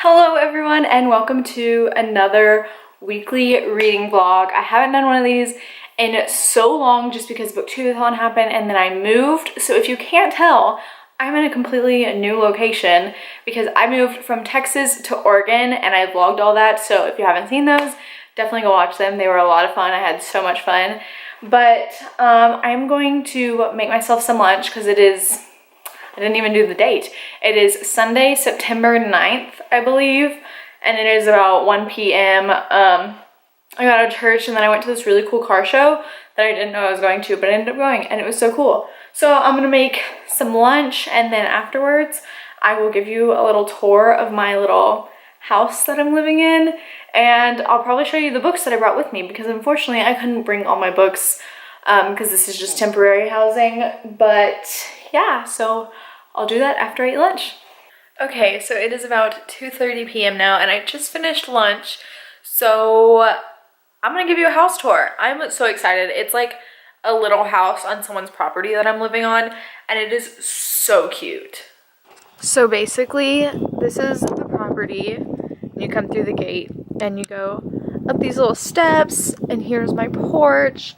Hello everyone and welcome to another weekly reading vlog. I haven't done one of these in so long just because bookstagram happened and then I moved. So if you can't tell, I'm in a completely new location because I moved from Texas to Oregon and I vlogged all that. So if you haven't seen those, definitely go watch them. They were a lot of fun. I had so much fun. But I'm going to make myself some lunch because it is, I didn't even do the date. It is Sunday, September 9th, I believe, and it is about 1 p.m. I got out of church and then I went to this really cool car show that I didn't know I was going to, but I ended up going and it was so cool. So I'm gonna make some lunch and then afterwards I will give you a little tour of my little house that I'm living in, and I'll probably show you the books that I brought with me because unfortunately I couldn't bring all my books because this is just temporary housing. But yeah, so I'll do that after I eat lunch. Okay, so it is about 2:30 p.m. now and I just finished lunch. So I'm gonna give you a house tour. I'm so excited. It's like a little house on someone's property that I'm living on and it is so cute. So basically, this is the property. You come through the gate and you go up these little steps and here's my porch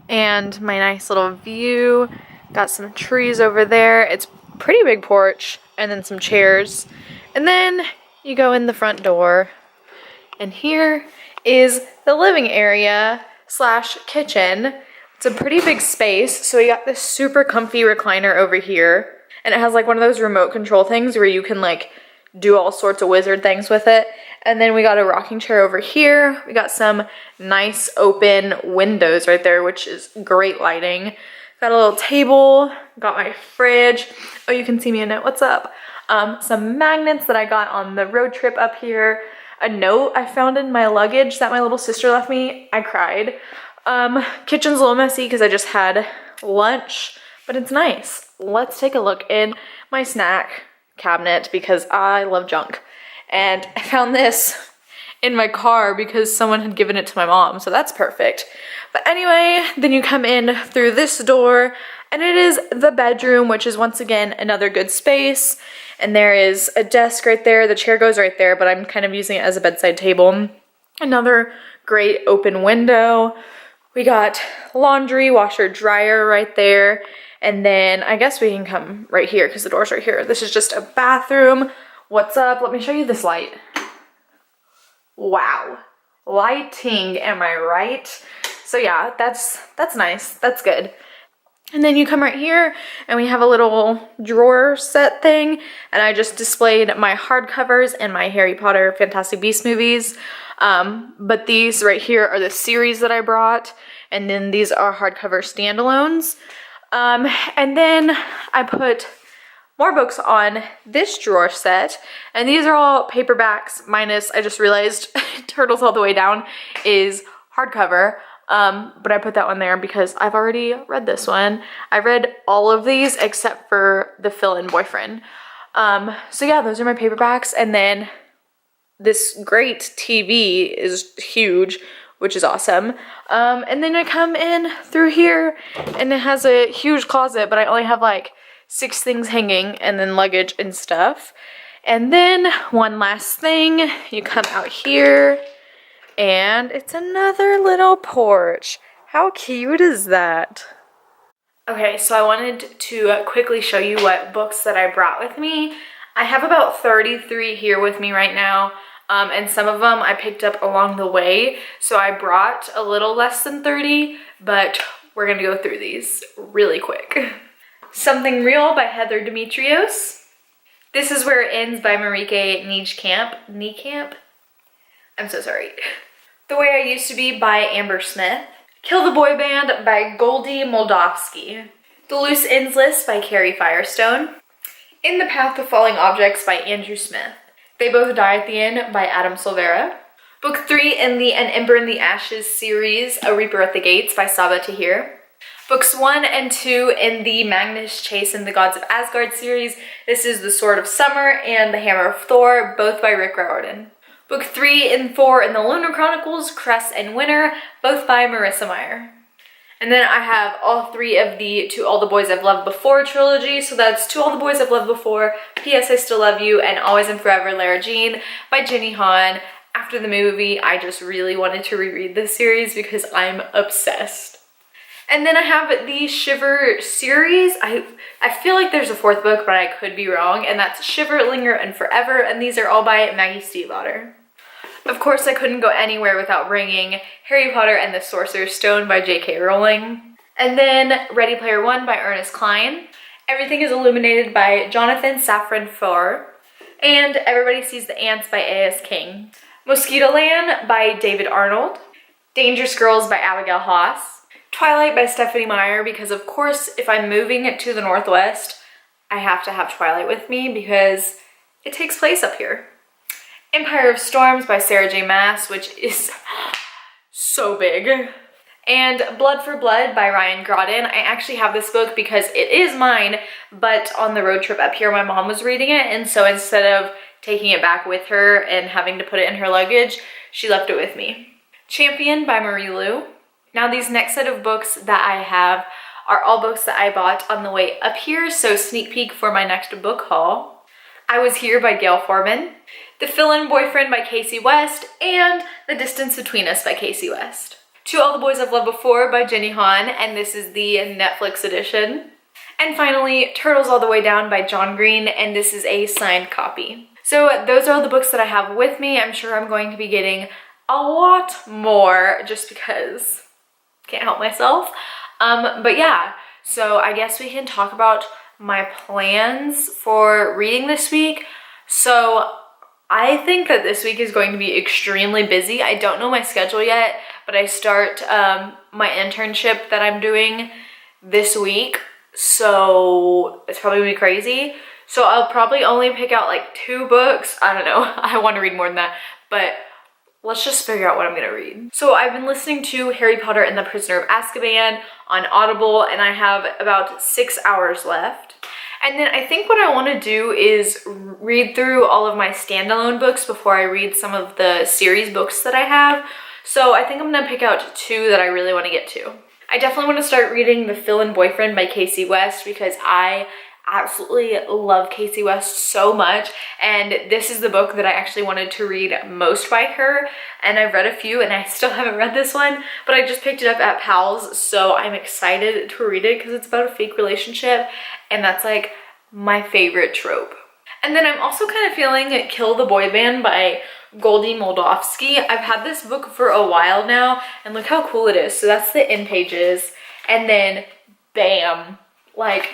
and my nice little view. Got some trees over there. It's pretty big porch and then some chairs, and then you go in the front door and here is the living area slash kitchen. It's a pretty big space, so we got this super comfy recliner over here and it has like one of those remote control things where you can like do all sorts of wizard things with it. And then we got a rocking chair over here. We got some nice open windows right there, which is great lighting. Got a little table, got my fridge. Oh, you can see me in it, what's up? Some magnets that I got on the road trip up here. A note I found in my luggage that my little sister left me. I cried. Kitchen's a little messy because I just had lunch, but it's nice. Let's take a look in my snack cabinet because I love junk. And I found this in my car because someone had given it to my mom, so that's perfect. But anyway, then you come in through this door and it is the bedroom, which is once again another good space. And there is a desk right there. The chair goes right there, but I'm kind of using it as a bedside table. Another great open window. We got laundry, washer, dryer right there. And then I guess we can come right here because the door's right here. This is just a bathroom. What's up? Let me show you this light. Wow. Lighting, am I right? So yeah, that's nice. That's good. And then you come right here and we have a little drawer set thing, and I just displayed my hardcovers and my Harry Potter Fantastic Beasts movies. But these right here are the series that I brought, and then these are hardcover standalones. And then I put more books on this drawer set, and these are all paperbacks minus, I just realized Turtles All the Way Down is hardcover. But I put that one there because I've already read this one. I read all of these except for the fill-in boyfriend. So yeah, those are my paperbacks. And then this great TV is huge, which is awesome. And then I come in through here and it has a huge closet, but I only have like 6 things hanging and then luggage and stuff. And then one last thing, you come out here and it's another little porch. How cute is that? Okay, so I wanted to quickly show you what books that I brought with me. I have about 33 here with me right now, and some of them I picked up along the way. So I brought a little less than 30, but we're gonna go through these really quick. Something Real by Heather Demetrios. This Is Where It Ends by Marieke Niekamp. I'm so sorry. The Way I Used to Be by Amber Smith. Kill the Boy Band by Goldie Moldavsky. The Loose Ends List by Carrie Firestone. In the Path of Falling Objects by Andrew Smith. They Both Die at the End by Adam Silvera. Book 3 in the An Ember in the Ashes series, A Reaper at the Gates by Saba Tahir. Books 1 and 2 in the Magnus Chase and the Gods of Asgard series. This is The Sword of Summer and The Hammer of Thor, both by Rick Riordan. Book 3 and 4 in the Lunar Chronicles, Cress and Winter, both by Marissa Meyer. And then I have all 3 of the To All the Boys I've Loved Before trilogy. So that's To All the Boys I've Loved Before, P.S. I Still Love You, and Always and Forever Lara Jean by Jenny Han. After the movie, I just really wanted to reread this series because I'm obsessed. And then I have the Shiver series. I feel like there's a 4th book, but I could be wrong. And that's Shiver, Linger, and Forever. And these are all by Maggie Stiefvater. Of course, I couldn't go anywhere without bringing Harry Potter and the Sorcerer's Stone by J.K. Rowling. And then Ready Player One by Ernest Cline. Everything is Illuminated by Jonathan Safran Foer. And Everybody Sees the Ants by A.S. King. Mosquitoland by David Arnold. Dangerous Girls by Abigail Haas. Twilight by Stephanie Meyer, because of course, if I'm moving to the Northwest, I have to have Twilight with me because it takes place up here. Empire of Storms by Sarah J. Maas, which is so big. And Blood for Blood by Ryan Grodin. I actually have this book because it is mine, but on the road trip up here, my mom was reading it, and so instead of taking it back with her and having to put it in her luggage, she left it with me. Champion by Marie Lu. Now these next set of books that I have are all books that I bought on the way up here, so sneak peek for my next book haul. I Was Here by Gail Forman. The Fill-In Boyfriend by Casey West, and The Distance Between Us by Casey West. To All the Boys I've Loved Before by Jenny Han, and this is the Netflix edition. And finally, Turtles All the Way Down by John Green, and this is a signed copy. So those are all the books that I have with me. I'm sure I'm going to be getting a lot more just because I can't help myself. But yeah, so I guess we can talk about my plans for reading this week. So I think that this week is going to be extremely busy. I don't know my schedule yet, but I start my internship that I'm doing this week, so it's probably gonna be crazy. So I'll probably only pick out like 2 books. I don't know, I want to read more than that, but let's just figure out what I'm gonna read. So I've been listening to Harry Potter and the Prisoner of Azkaban on Audible, and I have about 6 hours left. And then I think what I want to do is read through all of my standalone books before I read some of the series books that I have. So I think I'm going to pick out 2 that I really want to get to. I definitely want to start reading The Fill-In Boyfriend by Casey West because I absolutely love Casey West so much, and this is the book that I actually wanted to read most by her, and I've read a few and I still haven't read this one, but I just picked it up at Pal's, so I'm excited to read it because it's about a fake relationship, and that's like my favorite trope. And then I'm also kind of feeling Kill the Boy Band by Goldie Moldovsky. I've had this book for a while now, and look how cool it is. So that's the end pages, and then bam, like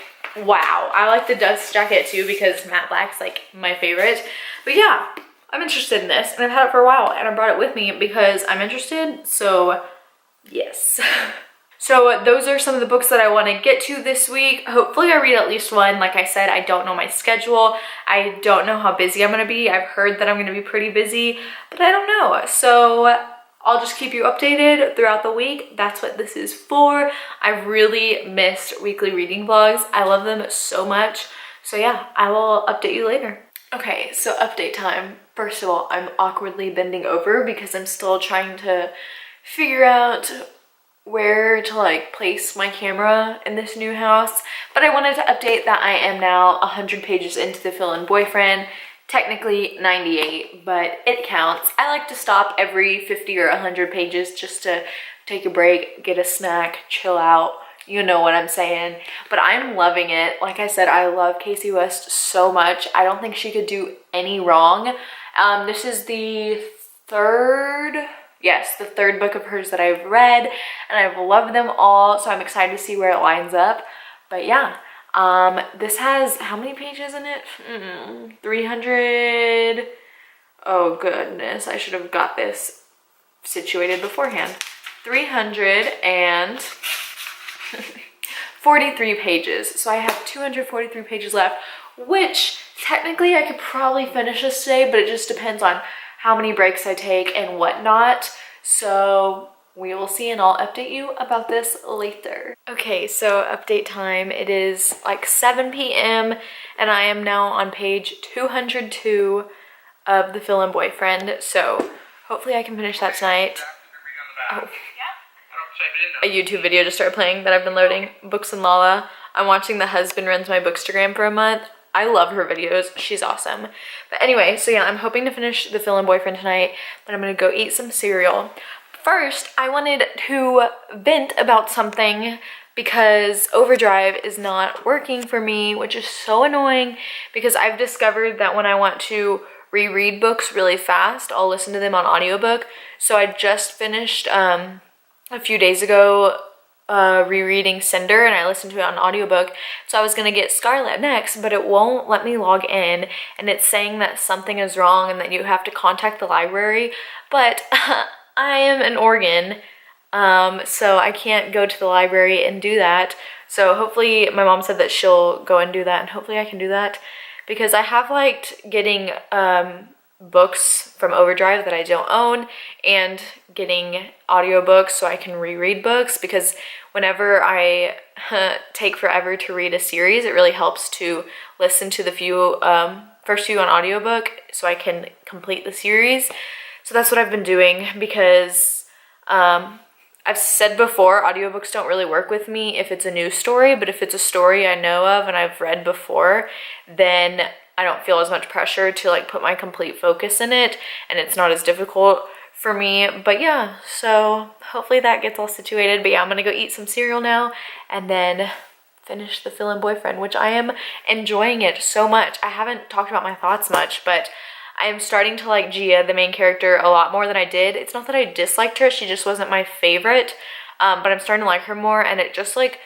wow. I like the dust jacket too because matte black's like my favorite. But yeah, I'm interested in this, and I've had it for a while, and I brought it with me because I'm interested, so yes. So those are some of the books that I want to get to this week. Hopefully I read at least one. Like I said, I don't know my schedule. I don't know how busy I'm going to be. I've heard that I'm going to be pretty busy, but I don't know. So I'll just keep you updated throughout the week. That's what this is for. I've really missed weekly reading vlogs. I love them so much. So yeah, I will update you later. Okay, so update time. First of all, I'm awkwardly bending over because I'm still trying to figure out where to like place my camera in this new house, but I wanted to update that I am now 100 pages into The Fill-In Boyfriend, technically 98, but it counts. I like to stop every 50 or 100 pages just to take a break, get a snack, chill out, you know what I'm saying. But I'm loving it. Like I said, I love Casey West so much. I don't think she could do any wrong. This is the third book of hers that I've read, and I've loved them all, so I'm excited to see where it lines up. But yeah, this has how many pages in it? 300. Oh goodness, I should have got this situated beforehand. 343 pages. So I have 243 pages left, which technically I could probably finish this today, but it just depends on how many breaks I take and whatnot. So we will see, and I'll update you about this later. Okay, so update time. It is like 7 p.m. and I am now on page 202 of The Fill-In Boyfriend. So hopefully I can finish that tonight. Oh. a YouTube video just started playing that I've been loading. Books and Lala. I'm watching The Husband Runs My Bookstagram for a month. I love her videos. She's awesome. But anyway, so yeah, I'm hoping to finish The Fill-In Boyfriend tonight, but I'm gonna go eat some cereal. First, I wanted to vent about something because Overdrive is not working for me, which is so annoying because I've discovered that when I want to reread books really fast, I'll listen to them on audiobook. So I just finished a few days ago rereading Cinder, and I listened to it on audiobook. So I was gonna get Scarlet next, but it won't let me log in, and it's saying that something is wrong and that you have to contact the library. But I am in Oregon, so I can't go to the library and do that. So hopefully, my mom said that she'll go and do that, and hopefully I can do that, because I have liked getting books from Overdrive that I don't own and getting audiobooks so I can reread books, because whenever I take forever to read a series, it really helps to listen to the first few on audiobook so I can complete the series. So that's what I've been doing, because I've said before, audiobooks don't really work with me if it's a new story, but if it's a story I know of and I've read before, then I don't feel as much pressure to like put my complete focus in it, and it's not as difficult for me. But yeah, so hopefully that gets all situated. But yeah, I'm gonna go eat some cereal now and then finish The Fill-In Boyfriend, which I am enjoying it so much. I haven't talked about my thoughts much, but I am starting to like Gia, the main character, a lot more than I did. It's not that I disliked her, she just wasn't my favorite, but I'm starting to like her more, and it just like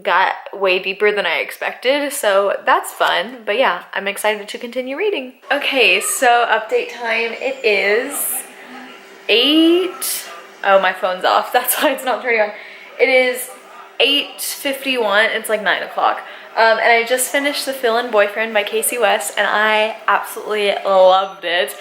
got way deeper than I expected, so that's fun. But yeah, I'm excited to continue reading. Okay, so update time. It is 8, oh, my phone's off, that's why it's not turning on. It is 8:51, it's like 9 o'clock. And I just finished The Fill-In Boyfriend by Casey West, and I absolutely loved it.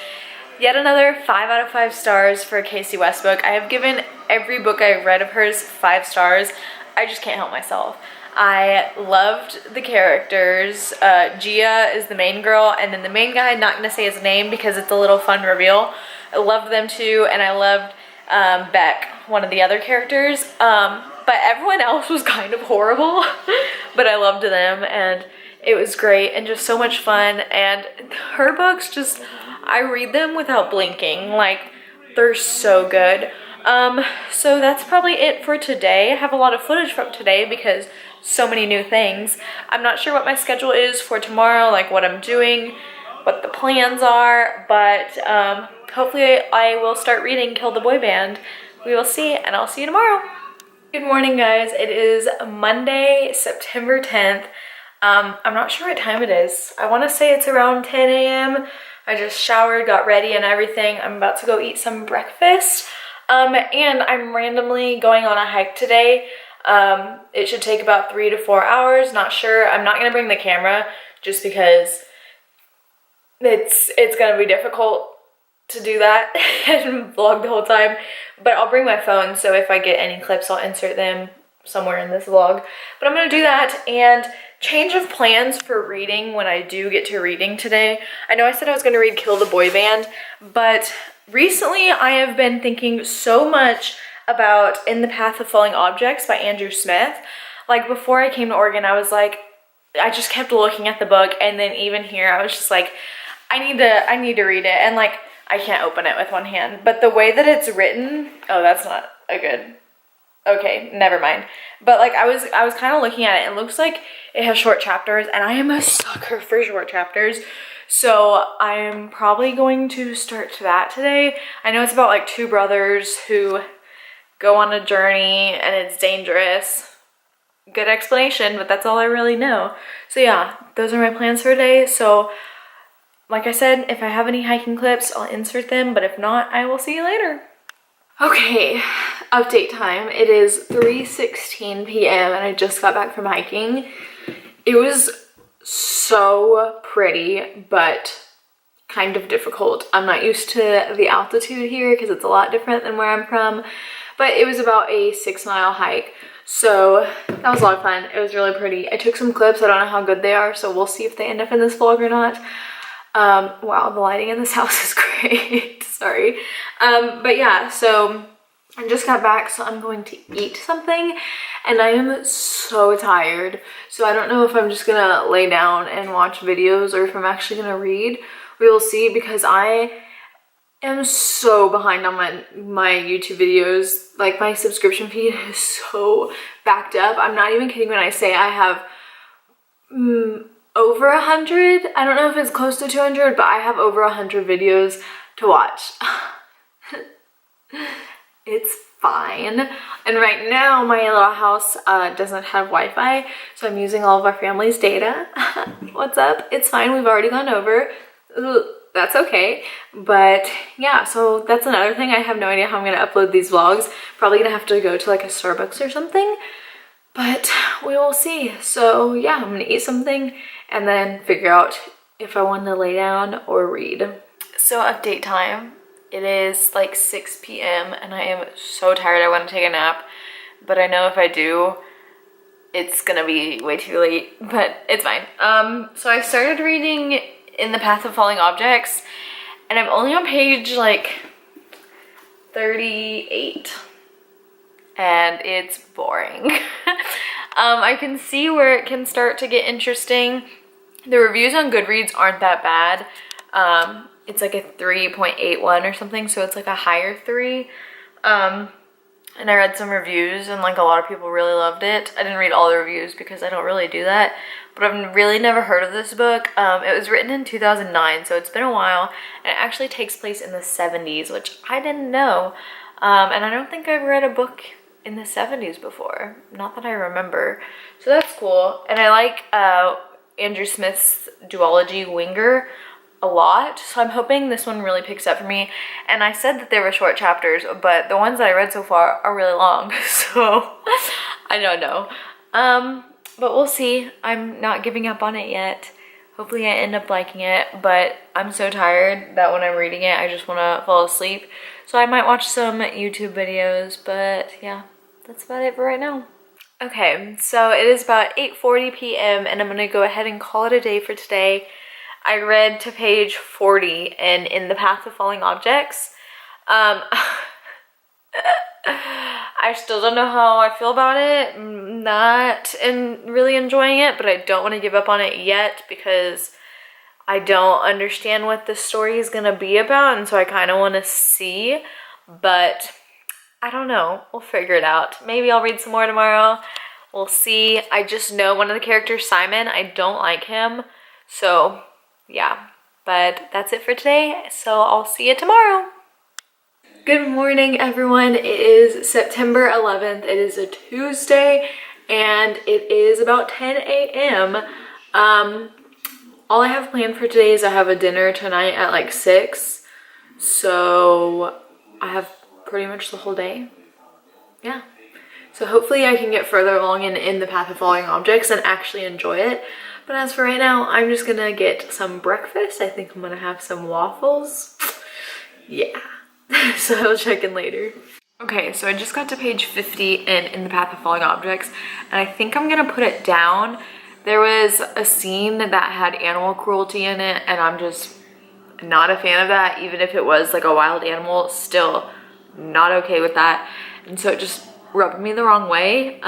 Yet another 5 out of 5 stars for a Casey West book. I have given every book I've read of hers 5 stars. I just can't help myself. I loved the characters. Gia is the main girl, and then the main guy, not gonna say his name because it's a little fun reveal. I loved them too, and I loved Beck, one of the other characters. But everyone else was kind of horrible, but I loved them, and it was great and just so much fun. And her books, just, I read them without blinking. Like, they're so good. So that's probably it for today. I have a lot of footage from today because so many new things. I'm not sure what my schedule is for tomorrow, like what I'm doing, what the plans are, but hopefully I will start reading Kill the Boy Band. We will see, and I'll see you tomorrow. Good morning, guys. It is Monday, September 10th. I'm not sure what time it is. I want to say it's around 10 a.m. I just showered, got ready and everything. I'm about to go eat some breakfast. And I'm randomly going on a hike today. It should take about 3 to 4 hours, not sure. I'm not gonna bring the camera just because it's gonna be difficult to do that and vlog the whole time, but I'll bring my phone, so if I get any clips, I'll insert them somewhere in this vlog. But I'm gonna do that, and change of plans for reading when I do get to reading today. I know I said I was gonna read Kill the Boy Band, but recently I have been thinking so much about In the Path of Falling Objects by Andrew Smith. Like, before I came to Oregon, I was like, I just kept looking at the book, and then even here, I was just like, I need to read it, and like, I can't open it with one hand. But the way that it's written, oh, that's not a good, okay, never mind. But like, I was kind of looking at it, and it looks like it has short chapters, and I am a sucker for short chapters. So I am probably going to start that today. I know it's about like 2 brothers who go on a journey, and it's dangerous. Good explanation, but that's all I really know. So yeah, those are my plans for today. So like I said, if I have any hiking clips, I'll insert them, but if not, I will see you later. Okay, update time. It is 3:16 p.m. and I just got back from hiking. It was so pretty, but kind of difficult. I'm not used to the altitude here because it's a lot different than where I'm from, but it was about a 6-mile hike. So that was a lot of fun. It was really pretty. I took some clips. I don't know how good they are, so we'll see if they end up in this vlog or not. Wow, the lighting in this house is great. Sorry. But yeah, so I just got back, so I'm going to eat something, and I am so tired. So I don't know if I'm just gonna lay down and watch videos or if I'm actually gonna read. We will see, because I am so behind on my YouTube videos. Like, my subscription feed is so backed up. I'm not even kidding when I say I have over 100. I don't know if it's close to 200, but I have over 100 videos to watch. It's fine. And right now my little house doesn't have Wi-Fi, so I'm using all of our family's data. What's up? It's fine. We've already gone over. That's okay. But yeah, so that's another thing. I have no idea how I'm gonna upload these vlogs. Probably gonna have to go to like a Starbucks or something, but we will see. So yeah, I'm gonna eat something and then figure out if I want to lay down or read. So update time. It is like 6 p.m. and I am so tired. I want to take a nap, but I know if I do, it's gonna be way too late, but it's fine. So I started reading In the Path of Falling Objects, and I'm only on page like 38, and it's boring. I can see where it can start to get interesting. The reviews on Goodreads aren't that bad. It's like a 3.81 or something, so it's like a higher 3. And I read some reviews, and like a lot of people really loved it. I didn't read all the reviews because I don't really do that, but I've really never heard of this book. It was written in 2009, so it's been a while, and it actually takes place in the 70s, which I didn't know. And I don't think I've read a book in the 70s before, not that I remember, so that's cool. And I like Andrew Smith's duology Winger a lot, so I'm hoping this one really picks up for me. And I said that they were short chapters, but the ones that I read so far are really long, so I don't know. But we'll see. I'm not giving up on it yet. Hopefully I end up liking it, but I'm so tired that when I'm reading it I just want to fall asleep, so I might watch some YouTube videos. But yeah, that's about it for right now. Okay, so it is about 8:40 p.m. and I'm gonna go ahead and call it a day for today. I read to page 40 and In the Path of Falling Objects. I still don't know how I feel about it. Not really enjoying it, but I don't want to give up on it yet because I don't understand what the story is going to be about, and so I kind of want to see, but I don't know. We'll figure it out. Maybe I'll read some more tomorrow. We'll see. I just know one of the characters, Simon, I don't like him, so yeah, but that's it for today, so I'll see you tomorrow. Good morning, everyone. It is September 11th. It is a Tuesday, and it is about 10 a.m. All I have planned for today is I have a dinner tonight at like 6, so I have pretty much the whole day. Yeah. So hopefully I can get further along in the Path of Falling Objects and actually enjoy it. But as for right now, I'm just gonna get some breakfast. I think I'm gonna have some waffles. Yeah. So I'll check in later. Okay, so I just got to page 50 in the Path of Falling Objects, and I think I'm gonna put it down. There was a scene that had animal cruelty in it, and I'm just not a fan of that. Even if it was like a wild animal, still not okay with that. And so it just rubbed me the wrong way.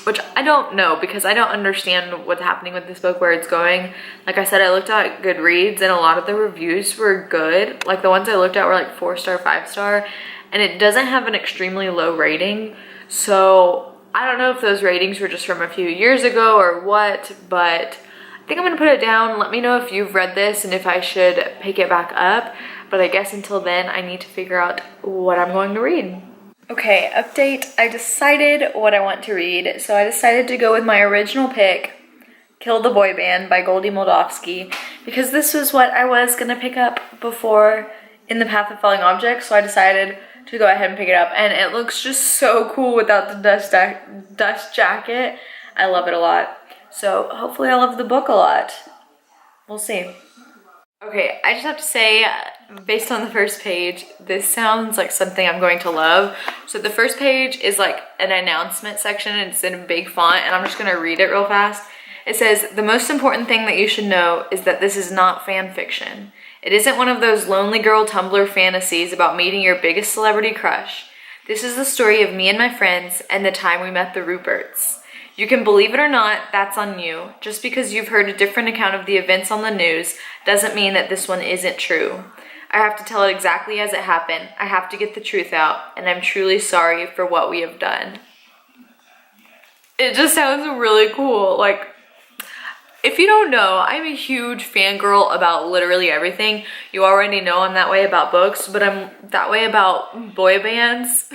Which I don't know because I don't understand what's happening with this book, where it's going. Like I said, I looked at Goodreads and a lot of the reviews were good. Like the ones I looked at were like 4-star, 5-star, and it doesn't have an extremely low rating. So I don't know if those ratings were just from a few years ago or what, but I think I'm gonna put it down. Let me know if you've read this and if I should pick it back up. But I guess until then, I need to figure out what I'm going to read. Okay, update. I decided what I want to read, so I decided to go with my original pick, Kill the Boy Band by Goldie Moldavsky, because this was what I was going to pick up before In the Path of Falling Objects, so I decided to go ahead and pick it up, and it looks just so cool without the dust jacket. I love it a lot, so hopefully I love the book a lot. We'll see. Okay, I just have to say, based on the first page, this sounds like something I'm going to love. So the first page is like an announcement section, and it's in big font, and I'm just gonna read it real fast. It says, "The most important thing that you should know is that this is not fan fiction. It isn't one of those lonely girl Tumblr fantasies about meeting your biggest celebrity crush. This is the story of me and my friends and the time we met the Ruperts. You can believe it or not, that's on you. Just because you've heard a different account of the events on the news doesn't mean that this one isn't true. I have to tell it exactly as it happened. I have to get the truth out, and I'm truly sorry for what we have done. It just sounds really cool. Like, if you don't know, I'm a huge fangirl about literally everything. You already know I'm that way about books, but I'm that way about boy bands.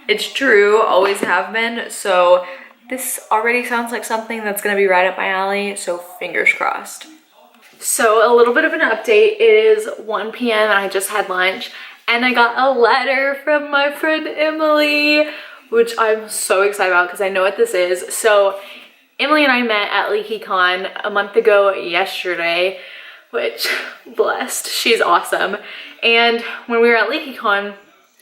It's true, always have been. So this already sounds like something that's gonna be right up my alley, so fingers crossed. So a little bit of an update. It is 1 p.m. and I just had lunch, and I got a letter from my friend Emily, which I'm so excited about because I know what this is. So Emily and I met at LeakyCon a month ago yesterday, which, blessed, she's awesome. And when we were at LeakyCon,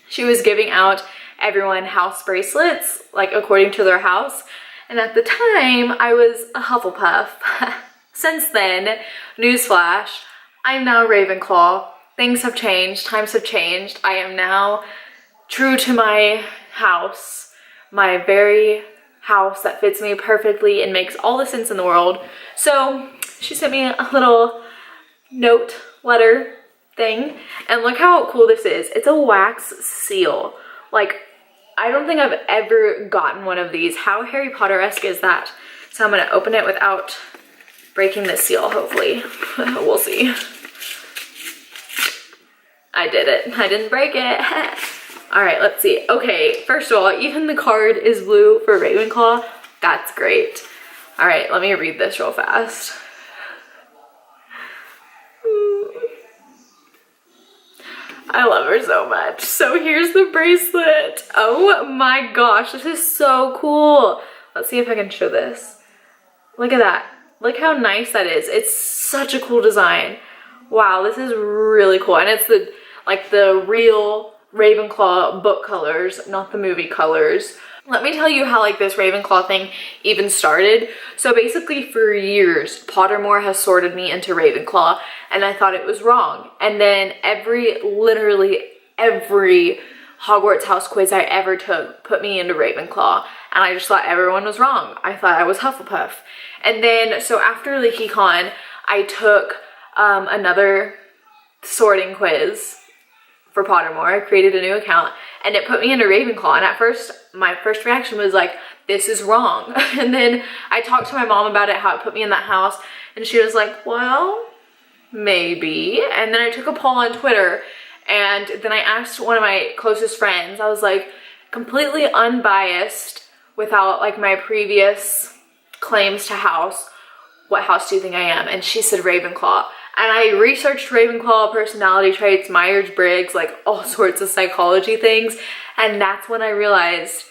she was giving out everyone house bracelets, like according to their house. And at the time, I was a Hufflepuff. Since then, newsflash, I'm now Ravenclaw. Things have changed, times have changed. I am now true to my house, my very house that fits me perfectly and makes all the sense in the world. So she sent me a little note letter thing, and look how cool this is. It's a wax seal. Like, I don't think I've ever gotten one of these. How Harry Potter-esque is that? So I'm gonna open it without breaking the seal, hopefully. We'll see. I did it. I didn't break it. All right, let's see. Okay, first of all, even the card is blue for Ravenclaw. That's great. All right, let me read this real fast. I love her so much. So here's the bracelet. Oh my gosh, this is so cool. Let's see if I can show this. Look at that. Look how nice that is. It's such a cool design. Wow, this is really cool. And it's the real Ravenclaw book colors, not the movie colors. Let me tell you how like this Ravenclaw thing even started. So basically for years, Pottermore has sorted me into Ravenclaw, and I thought it was wrong. And then literally every Hogwarts House quiz I ever took put me into Ravenclaw, and I just thought everyone was wrong. I thought I was Hufflepuff. And then, so after LeakyCon, I took another sorting quiz for Pottermore. I created a new account, and it put me into Ravenclaw. And at first, my first reaction was like, this is wrong. And then I talked to my mom about it, how it put me in that house, and she was like, well, maybe. And then I took a poll on Twitter, and then I asked one of my closest friends, I was like, completely unbiased, without like my previous claims to house, what house do you think I am? And she said Ravenclaw. And I researched Ravenclaw personality traits, Myers-Briggs, like all sorts of psychology things. And that's when I realized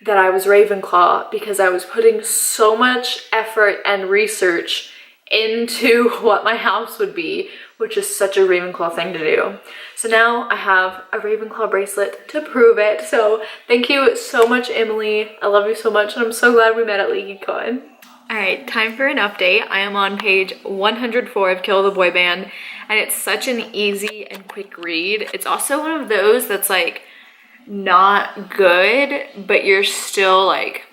that I was Ravenclaw, because I was putting so much effort and research into what my house would be, which is such a Ravenclaw thing to do. So now I have a Ravenclaw bracelet to prove it. So thank you so much, Emily. I love you so much, and I'm so glad we met at LeakyCon. All right, time for an update. I am on page 104 of Kill the Boy Band, and it's such an easy and quick read. It's also one of those that's like not good, but you're still like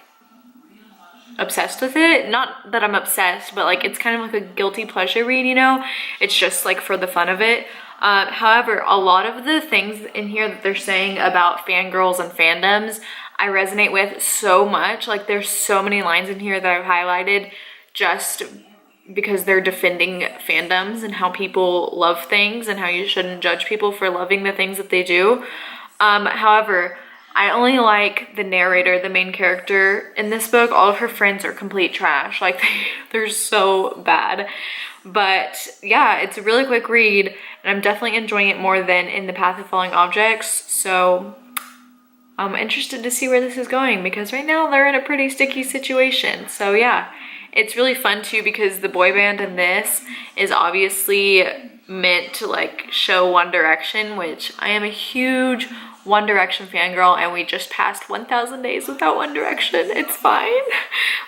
obsessed with it. Not that I'm obsessed, but like it's kind of like a guilty pleasure read, you know? It's just like for the fun of it. However, a lot of the things in here that they're saying about fangirls and fandoms, I resonate with so much. Like there's so many lines in here that I've highlighted just because they're defending fandoms and how people love things and how you shouldn't judge people for loving the things that they do. However, I only like the narrator, the main character in this book. All of her friends are complete trash. Like they're so bad. But yeah, it's a really quick read, and I'm definitely enjoying it more than in The Path of Falling Objects. So I'm interested to see where this is going, because right now they're in a pretty sticky situation. So yeah, it's really fun too, because the boy band in this is obviously meant to like show One Direction, which I am a huge One Direction fangirl, and we just passed 1,000 days without One Direction. It's fine.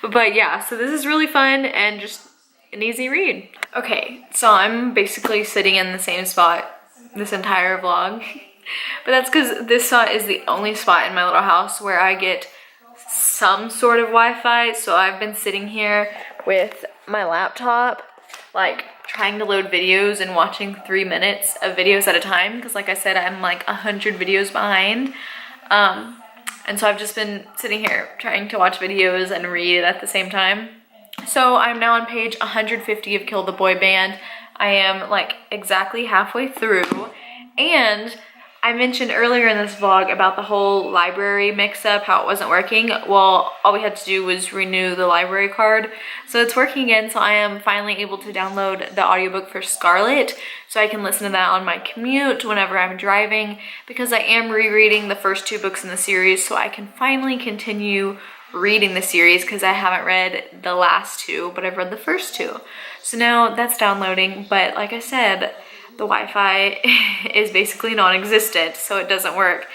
But yeah, so this is really fun, and just an easy read. Okay, so I'm basically sitting in the same spot this entire vlog. But that's because this spot is the only spot in my little house where I get some sort of Wi-Fi. So I've been sitting here with my laptop, like trying to load videos and watching 3 minutes of videos at a time. Because like I said, I'm like 100 videos behind. And so I've just been sitting here trying to watch videos and read at the same time. So I'm now on page 150 of Kill the Boy Band. I am like exactly halfway through. And I mentioned earlier in this vlog about the whole library mix-up, how it wasn't working. Well, all we had to do was renew the library card. So it's working again, so I am finally able to download the audiobook for Scarlet, so I can listen to that on my commute whenever I'm driving, because I am rereading the first 2 books in the series, so I can finally continue reading the series, because I haven't read the last 2, but I've read the first 2. So now that's downloading, but like I said, the Wi-Fi is basically non-existent, so it doesn't work.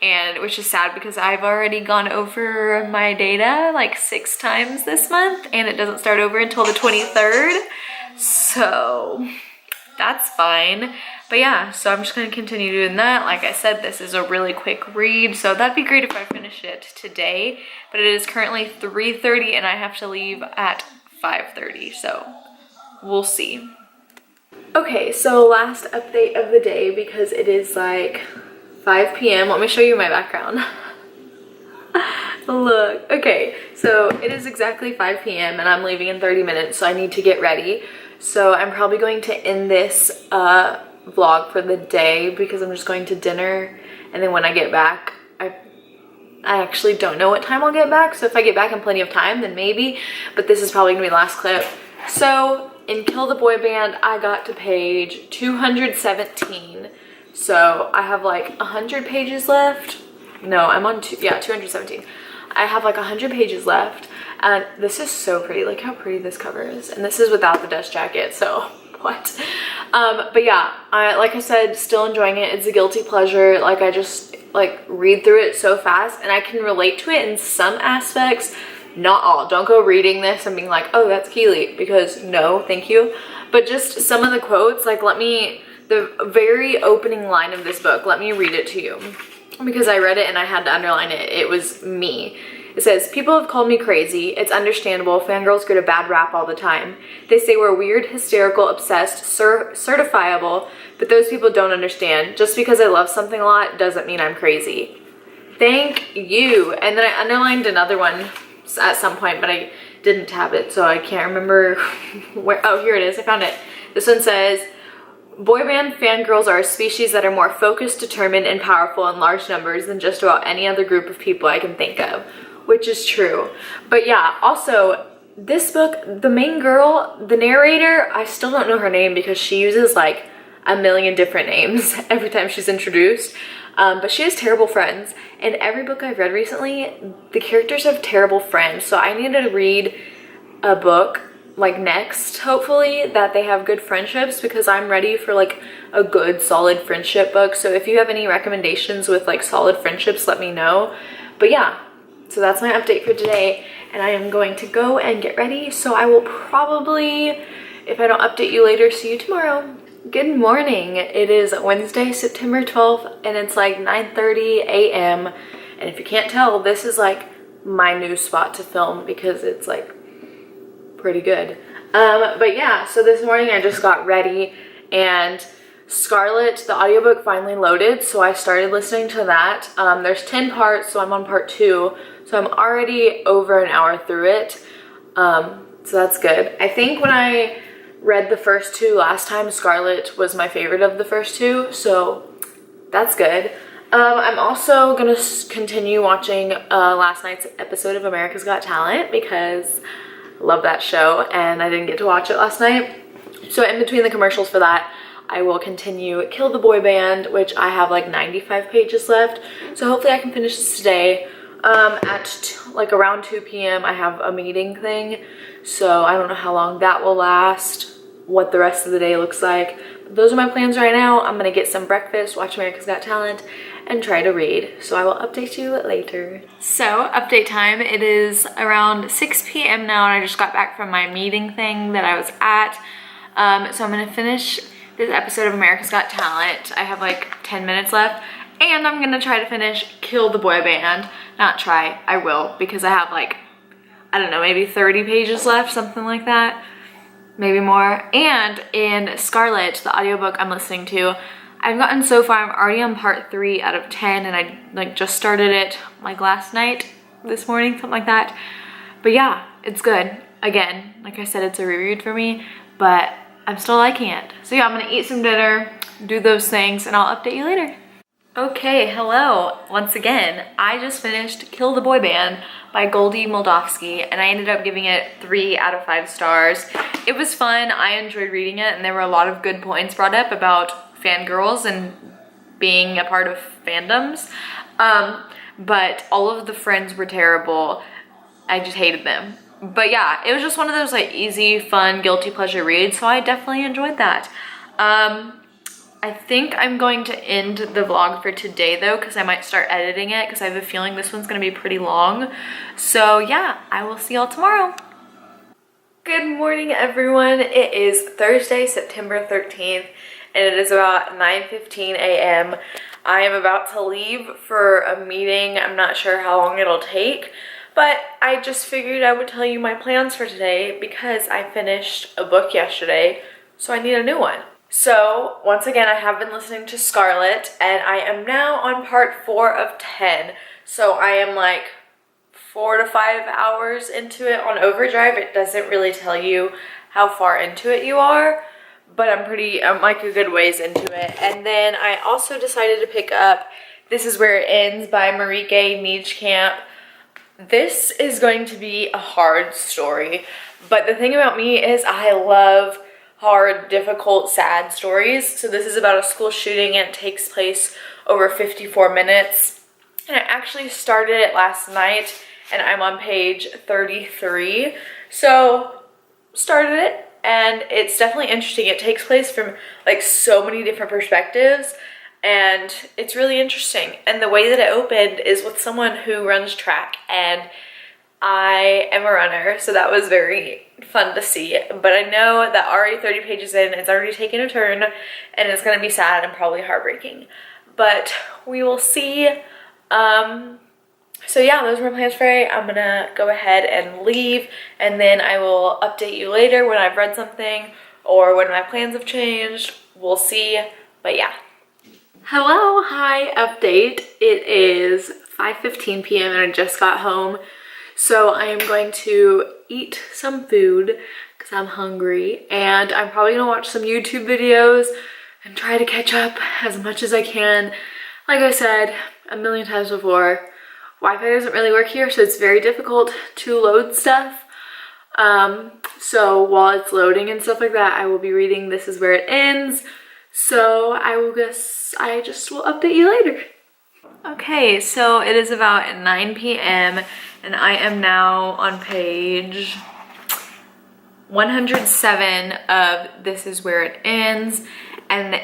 And which is sad because I've already gone over my data like 6 times this month, and it doesn't start over until the 23rd. So that's fine. But yeah, so I'm just gonna continue doing that. Like I said, this is a really quick read, so that'd be great if I finished it today. But it is currently 3:30 and I have to leave at 5:30, so we'll see. Okay, so last update of the day, because it is like 5 p.m. Let me show you my background. Look, okay, so it is exactly 5 p.m. and I'm leaving in 30 minutes, so I need to get ready. So I'm probably going to end this vlog for the day because I'm just going to dinner, and then when I get back, I actually don't know what time I'll get back, so if I get back in plenty of time, then maybe, but this is probably gonna be the last clip. So in Kill the Boy Band, I got to page 217. So I have like 100 pages left. No, I'm on 217. I have like 100 pages left. And this is so pretty. Look how pretty this cover is. And this is without the dust jacket, so what? But yeah, like I said, still enjoying it. It's a guilty pleasure. Like I just like read through it so fast, and I can relate to it in some aspects. Not all. Don't go reading this and being like, oh, that's Keeley, because no, thank you. But just some of the quotes, like the very opening line of this book, let me read it to you, because I read it and I had to underline it. It was me. It says, people have called me crazy. It's understandable. Fangirls get a bad rap all the time. They say we're weird, hysterical, obsessed, certifiable, but those people don't understand. Just because I love something a lot doesn't mean I'm crazy. Thank you. And then I underlined another one at some point, but I didn't tab it, so I can't remember where. Oh, here it is. I found it. This one says, boy band fangirls are a species that are more focused, determined, and powerful in large numbers than just about any other group of people I can think of, which is true. But yeah, also this book, the main girl, the narrator, I still don't know her name because she uses like a million different names every time she's introduced. But she has terrible friends. In every book I've read recently, the characters have terrible friends. So I need to read a book like next, hopefully, that they have good friendships, because I'm ready for like a good solid friendship book. So if you have any recommendations with like solid friendships, let me know. But yeah, so that's my update for today, and I am going to go and get ready. So I will probably, if I don't update you later, see you tomorrow. Good morning. It is Wednesday, September 12th, and it's like 9:30 a.m. And if you can't tell, this is like my new spot to film because it's like pretty good. But yeah, so this morning I just got ready, and Scarlet, the audiobook, finally loaded, so I started listening to that. There's 10 parts, so I'm on part 2, so I'm already over an hour through it. So that's good. I think when I read the first 2 last time, Scarlet was my favorite of the first 2, so that's good. I'm also gonna continue watching last night's episode of America's Got Talent because I love that show and I didn't get to watch it last night. So in between the commercials for that, I will continue Kill the Boy Band, which I have like 95 pages left. So hopefully I can finish this today. At like around 2 p.m. I have a meeting thing, so I don't know how long that will last, what the rest of the day looks like. But those are my plans right now. I'm gonna get some breakfast, watch America's Got Talent, and try to read. So I will update you later. So update time, it is around 6 p.m. now and I just got back from my meeting thing that I was at. So I'm gonna finish this episode of America's Got Talent. I have like 10 minutes left and I'm gonna try to finish Kill the Boy Band. Not try, I will, because I have like, I don't know, maybe 30 pages left, something like that. Maybe more. And in Scarlet, the audiobook I'm listening to, I've gotten so far, I'm already on part 3 out of 10 and I like just started it like last night, this morning, something like that. But yeah, it's good. Again, like I said, it's a reread for me, but I'm still liking it. So yeah, I'm gonna eat some dinner, do those things, and I'll update you later. Okay, hello. Once again, I just finished Kill the Boy Band by Goldie Moldavsky, and I ended up giving it 3 out of 5 stars. It was fun, I enjoyed reading it, and there were a lot of good points brought up about fangirls and being a part of fandoms. But all of the friends were terrible. I just hated them. But yeah, it was just one of those like easy, fun, guilty pleasure reads, so I definitely enjoyed that. I think I'm going to end the vlog for today though, because I might start editing it because I have a feeling this one's going to be pretty long. So yeah, I will see y'all tomorrow. Good morning everyone. It is Thursday, September 13th and it is about 9:15 a.m. I am about to leave for a meeting. I'm not sure how long it'll take, but I just figured I would tell you my plans for today because I finished a book yesterday, so I need a new one. So once again, I have been listening to Scarlet and I am now on part 4 of 10. So I am like 4 to 5 hours into it on Overdrive. It doesn't really tell you how far into it you are, but I'm like a good ways into it. And then I also decided to pick up This Is Where It Ends by Marieke Nijkamp. This is going to be a hard story, but the thing about me is I love hard, difficult, sad stories. So this is about a school shooting and it takes place over 54 minutes. And I actually started it last night and I'm on page 33. So started it and it's definitely interesting. It takes place from like so many different perspectives and it's really interesting. And the way that it opened is with someone who runs track and I am a runner, so that was very fun to see. But I know that already 30 pages in, it's already taken a turn and it's gonna be sad and probably heartbreaking. But we will see. So yeah, those are my plans for today. I'm gonna go ahead and leave and then I will update you later when I've read something or when my plans have changed. We'll see, but yeah. Hello, hi, update. It is 5:15 p.m. and I just got home. So I am going to eat some food because I'm hungry and I'm probably gonna watch some YouTube videos and try to catch up as much as I can. Like I said a million times before, Wi-Fi doesn't really work here, so it's very difficult to load stuff. So while it's loading and stuff like that, I will be reading This Is Where It Ends. So I just will update you later. Okay, so it is about 9 p.m. and I am now on page 107 of This Is Where It Ends, and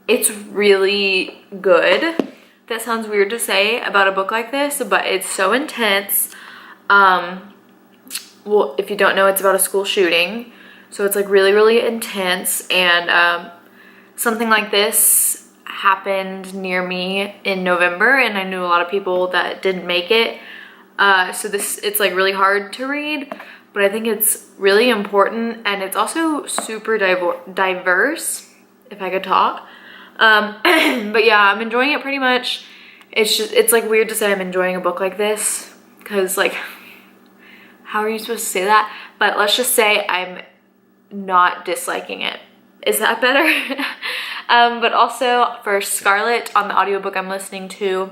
it's really good. That sounds weird to say about a book like this, but it's so intense. Well, if you don't know, it's about a school shooting, so it's like really, really intense, and something like this happened near me in November and I knew a lot of people that didn't make it. So it's like really hard to read, but I think it's really important and it's also super diverse, if I could talk. But yeah, I'm enjoying it pretty much. It's like weird to say I'm enjoying a book like this because like, how are you supposed to say that? But let's just say I'm not disliking it. Is that better? But also for Scarlet on the audiobook I'm listening to,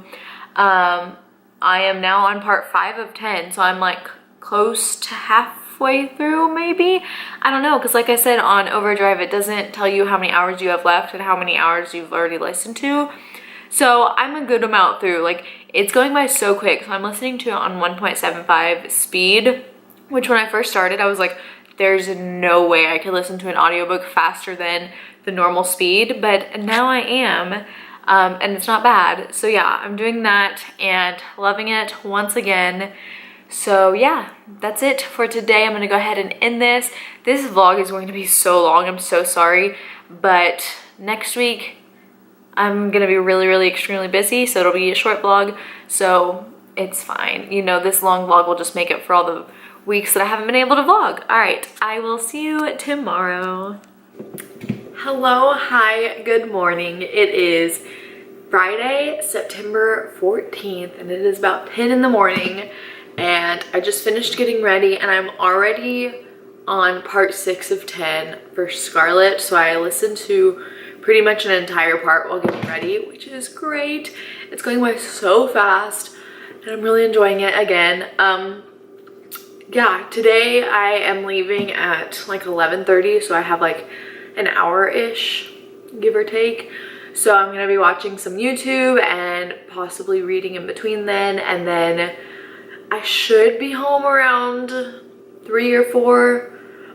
I am now on part 5 of 10, so I'm like close to halfway through maybe. I don't know, because like I said on Overdrive, it doesn't tell you how many hours you have left and how many hours you've already listened to. So I'm a good amount through. Like it's going by so quick. So I'm listening to it on 1.75 speed, which when I first started, I was like, there's no way I could listen to an audiobook faster than the normal speed, but now I am. and it's not bad. So yeah, I'm doing that and loving it once again. So yeah, that's it for today. I'm gonna go ahead and end this. This vlog is going to be so long, I'm so sorry, but next week I'm gonna be really extremely busy, so it'll be a short vlog, so it's fine. You know, this long vlog will just make up for all the weeks that I haven't been able to vlog. All right, I will see you tomorrow. Hello, hi, good morning. It is Friday, September 14th, and it is about 10 in the morning. And I just finished getting ready and I'm already on part 6 of 10 for Scarlet. So I listened to pretty much an entire part while getting ready, which is great. It's going by so fast and I'm really enjoying it again. Yeah, today I am leaving at like 11:30, so I have like an hour-ish, give or take. So I'm gonna be watching some YouTube and possibly reading in between then, and then I should be home around 3 or 4,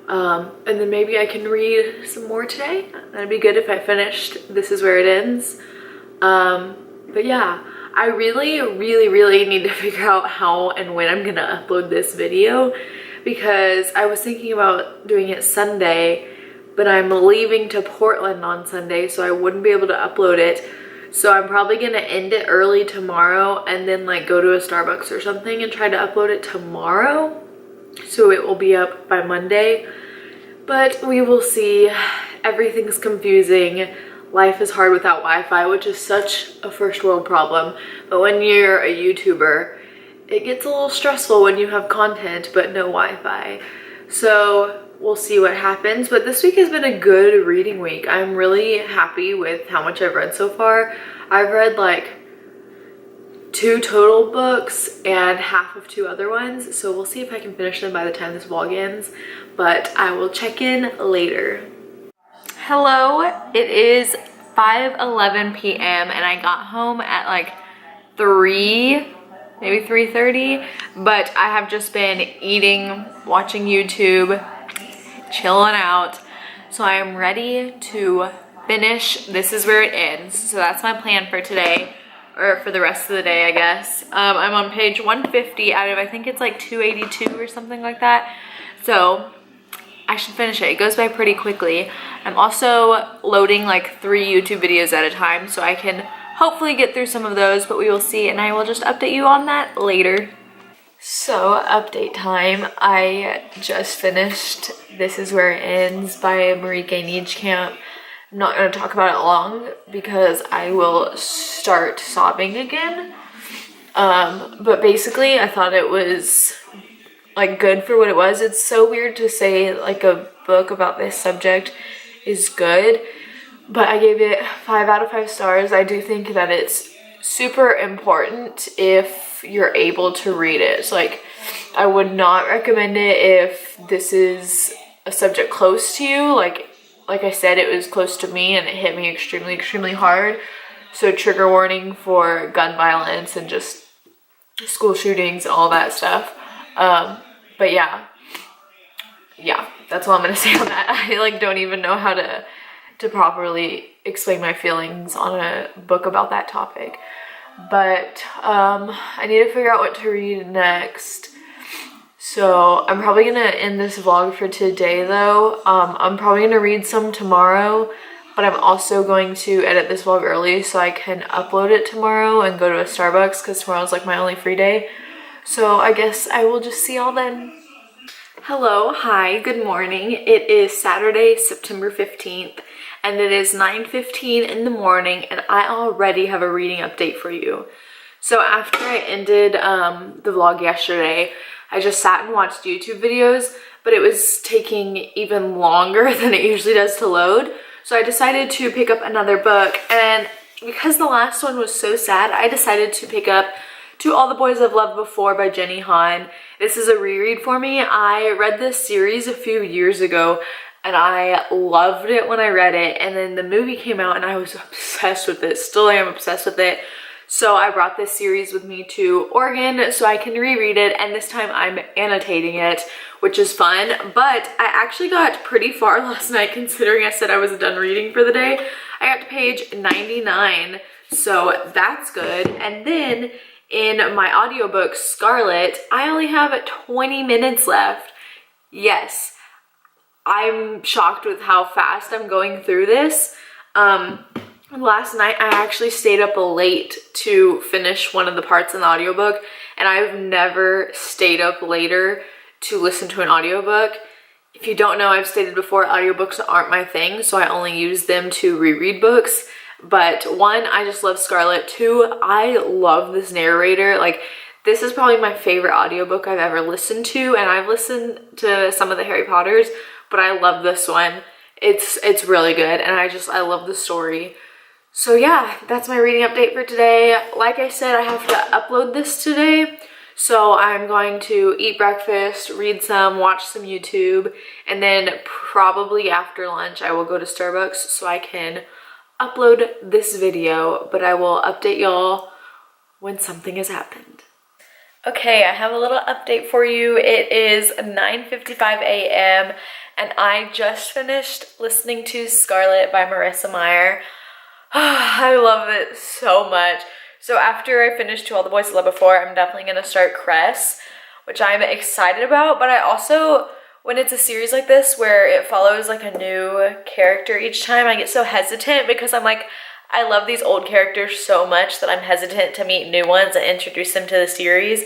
and then maybe I can read some more today. That'd be good if I finished This Is Where It Ends. But yeah, I really need to figure out how and when I'm gonna upload this video, because I was thinking about doing it Sunday, but I'm leaving to Portland on Sunday, so I wouldn't be able to upload it. So I'm probably gonna end it early tomorrow and then like go to a Starbucks or something and try to upload it tomorrow, so it will be up by Monday. But we will see. Everything's confusing. Life is hard without Wi-Fi, which is such a first world problem. But when you're a YouTuber, it gets a little stressful when you have content but no Wi-Fi. So we'll see what happens. But this week has been a good reading week. I'm really happy with how much I've read so far. I've read like 2 total books and half of 2 other ones. So we'll see if I can finish them by the time this vlog ends. But I will check in later. Hello, it is 5:11 p.m. and I got home at like 3, maybe 3:30, but I have just been eating, watching YouTube, chilling out. So I am ready to finish This Is Where It Ends. So that's my plan for today, or for the rest of the day, I guess. I'm on page 150 out of, I think it's like 282 or something like that. So I should finish it. It goes by pretty quickly. I'm also loading like 3 YouTube videos at a time, so I can hopefully get through some of those, but we will see, and I will just update you on that later. So, update time. I just finished This Is Where It Ends by Marieke Nietskamp. I'm not going to talk about it long because I will start sobbing again. But basically, I thought it was like good for what it was. It's so weird to say like a book about this subject is good, but I gave it 5 out of 5 stars. I do think that it's super important if you're able to read it. So like, I would not recommend it if this is a subject close to you. Like I said, it was close to me and it hit me extremely hard. So trigger warning for gun violence and just school shootings, all that stuff. But yeah, that's all I'm gonna say on that. I like don't even know how to properly explain my feelings on a book about that topic. But I need to figure out what to read next. So I'm probably gonna end this vlog for today though. I'm probably gonna read some tomorrow, but I'm also going to edit this vlog early so I can upload it tomorrow and go to a Starbucks, because tomorrow's like my only free day. So I guess I will just see y'all then. Hello, hi, good morning. It is Saturday, September 15th, and it is 9:15 in the morning, and I already have a reading update for you. So after I ended the vlog yesterday, I just sat and watched YouTube videos, but it was taking even longer than it usually does to load. So I decided to pick up another book, and because the last one was so sad, I decided to pick up To All the Boys I've Loved Before by Jenny Han. This is a reread for me. I read this series a few years ago and I loved it when I read it, and then the movie came out and I was obsessed with it. Still am obsessed with it. So I brought this series with me to Oregon so I can reread it, and this time I'm annotating it, which is fun. But I actually got pretty far last night, considering I said I was done reading for the day. I got to page 99, so that's good. And then in my audiobook, Scarlet, I only have 20 minutes left. Yes, I'm shocked with how fast I'm going through this. Last night I actually stayed up late to finish one of the parts in the audiobook, and I've never stayed up later to listen to an audiobook. If you don't know, I've stated before, audiobooks aren't my thing, so I only use them to reread books. But one, I just love Scarlet. Two, I love this narrator. Like, this is probably my favorite audiobook I've ever listened to, and I've listened to some of the Harry Potters, but I love this one. It's really good, and I love the story. So yeah, that's my reading update for today. Like I said, I have to upload this today. So I'm going to eat breakfast, read some, watch some YouTube, and then probably after lunch I will go to Starbucks so I can upload this video, but I will update y'all when something has happened. Okay, I have a little update for you. It is 9:55 a.m. and I just finished listening to Scarlet by Marissa Meyer. I love it so much. So after I finish To All the Boys I Loved Before, I'm definitely going to start Cress, which I'm excited about. But I also, when it's a series like this where it follows like a new character each time, I get so hesitant because I'm like, I love these old characters so much that I'm hesitant to meet new ones and introduce them to the series.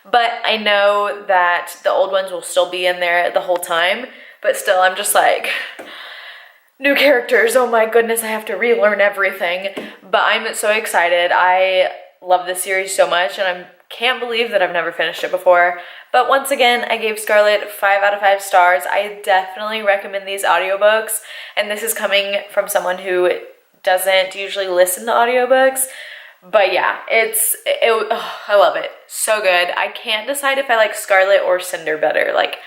But I know that the old ones will still be in there the whole time. But still, I'm just like, new characters, oh my goodness, I have to relearn everything. But I'm so excited. I love this series so much, and I can't believe that I've never finished it before. But once again, I gave Scarlet 5 out of 5 stars. I definitely recommend these audiobooks, and this is coming from someone who doesn't usually listen to audiobooks. But yeah, I love it. So good. I can't decide if I like Scarlet or Cinder better. Like,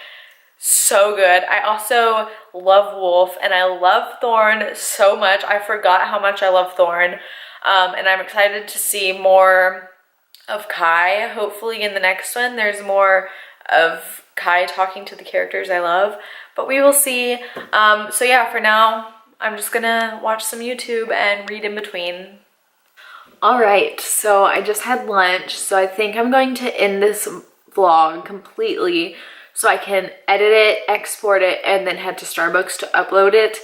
so good. I also love Wolf, and I love Thorn so much. I forgot how much I love Thorn. And I'm excited to see more of Kai. Hopefully in the next one, there's more of Kai talking to the characters I love. But we will see. So yeah, for now, I'm just gonna watch some YouTube and read in between. All right, so I just had lunch. So I think I'm going to end this vlog completely so I can edit it, export it, and then head to Starbucks to upload it.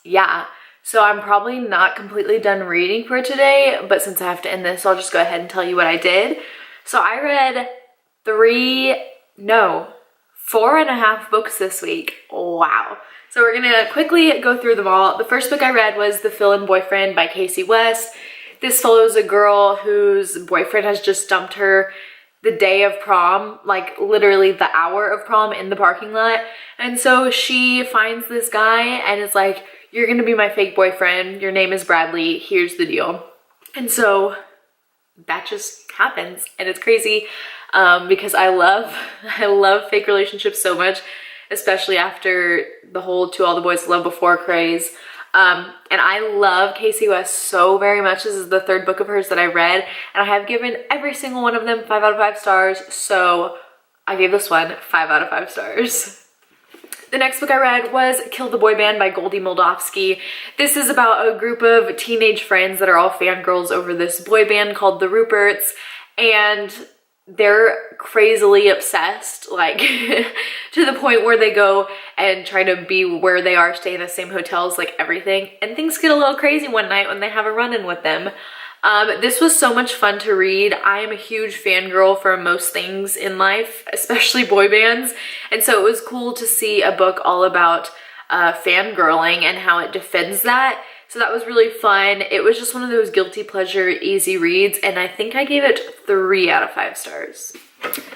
Yeah, so I'm probably not completely done reading for today, but since I have to end this, I'll just go ahead and tell you what I did. So I read 4.5 books this week. Wow. So we're gonna quickly go through them all. The first book I read was The Fill-In Boyfriend by Casey West. This follows a girl whose boyfriend has just dumped her the day of prom, like literally the hour of prom, in the parking lot. And so she finds this guy and is like, you're gonna be my fake boyfriend. Your name is Bradley. Here's the deal. And so that just happens, and it's crazy because I love fake relationships so much, especially after the whole To All the Boys I Loved Before craze. And I love Casey West so very much. This is the 3rd book of hers that I read, and I have given every single one of them 5 out of 5 stars. So I gave this one 5 out of 5 stars. The next book I read was Kill the Boy Band by Goldie Moldavsky. This is about a group of teenage friends that are all fangirls over this boy band called the Ruperts, and they're crazily obsessed, like to the point where they go and try to be where they are, stay in the same hotels, like everything. And things get a little crazy one night when they have a run-in with them. This was so much fun to read. I am a huge fangirl for most things in life, especially boy bands. And so it was cool to see a book all about fangirling and how it defends that. So that was really fun. It was just one of those guilty pleasure, easy reads, and I think I gave it 3 out of 5 stars.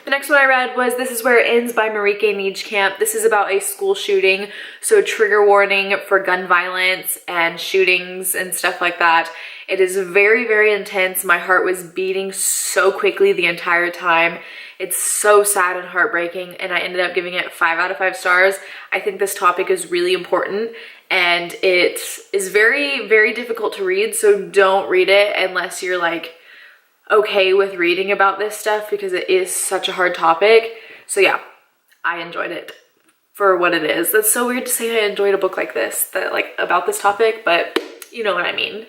The next one I read was This Is Where It Ends by Marieke Nijkamp. This is about a school shooting, so trigger warning for gun violence and shootings and stuff like that. It is very, very intense. My heart was beating so quickly the entire time. It's so sad and heartbreaking, and I ended up giving it 5 out of 5 stars. I think this topic is really important, and it is very, very difficult to read, so don't read it unless you're like okay with reading about this stuff, because it is such a hard topic. So yeah, I enjoyed it. for what it is. That's so weird to say I enjoyed a book like this, that like about this topic, but you know what I mean.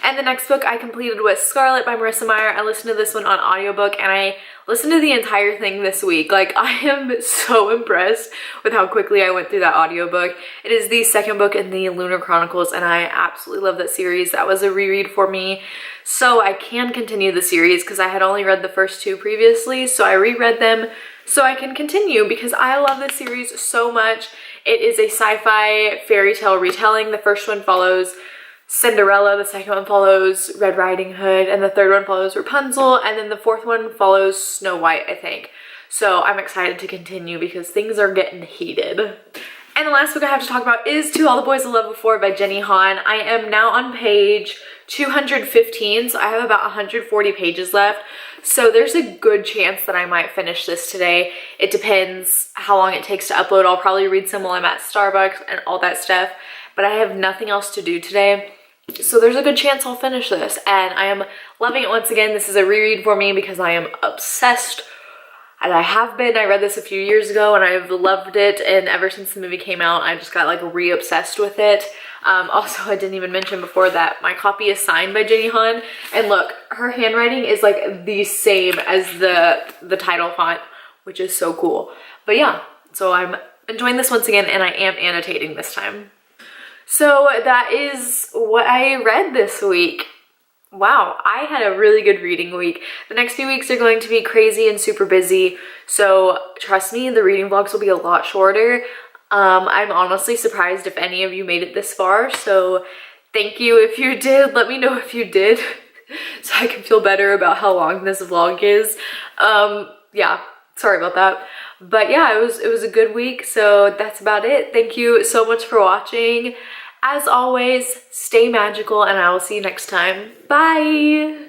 And the next book I completed was Scarlet by Marissa Meyer. I listened to this one on audiobook and I listened to the entire thing this week. Like, I am so impressed with how quickly I went through that audiobook. It is the second book in the Lunar Chronicles and I absolutely love that series. That was a reread for me, so I can continue the series because I had only read the first two previously, so I reread them so I can continue because I love this series so much. It is a sci-fi fairy tale retelling. The first one follows Cinderella, the second one follows Red Riding Hood, and the third one follows Rapunzel, and then the fourth one follows Snow White, I think. So I'm excited to continue because things are getting heated. And the last book I have to talk about is To All the Boys I Loved Before by Jenny Han. I am now on page 215, so I have about 140 pages left. So there's a good chance that I might finish this today. It depends how long it takes to upload. I'll probably read some while I'm at Starbucks and all that stuff, but I have nothing else to do today. So there's a good chance I'll finish this and I am loving it once again. This is a reread for me because I am obsessed, and I have been. I read this a few years ago and I've loved it, and ever since the movie came out I just got like re-obsessed with it. Also, I didn't even mention before that my copy is signed by Jenny Han, and look, her handwriting is like the same as the title font, which is so cool. But yeah, so I'm enjoying this once again and I am annotating this time. So that is what I read this week. Wow, I had a really good reading week. The next few weeks are going to be crazy and super busy, so trust me, the reading vlogs will be a lot shorter. I'm honestly surprised if any of you made it this far, so thank you if you did. Let me know if you did so I can feel better about how long this vlog is. Yeah, sorry about that. But yeah, it was a good week, so that's about it. Thank you so much for watching. As always, stay magical and I will see you next time. Bye!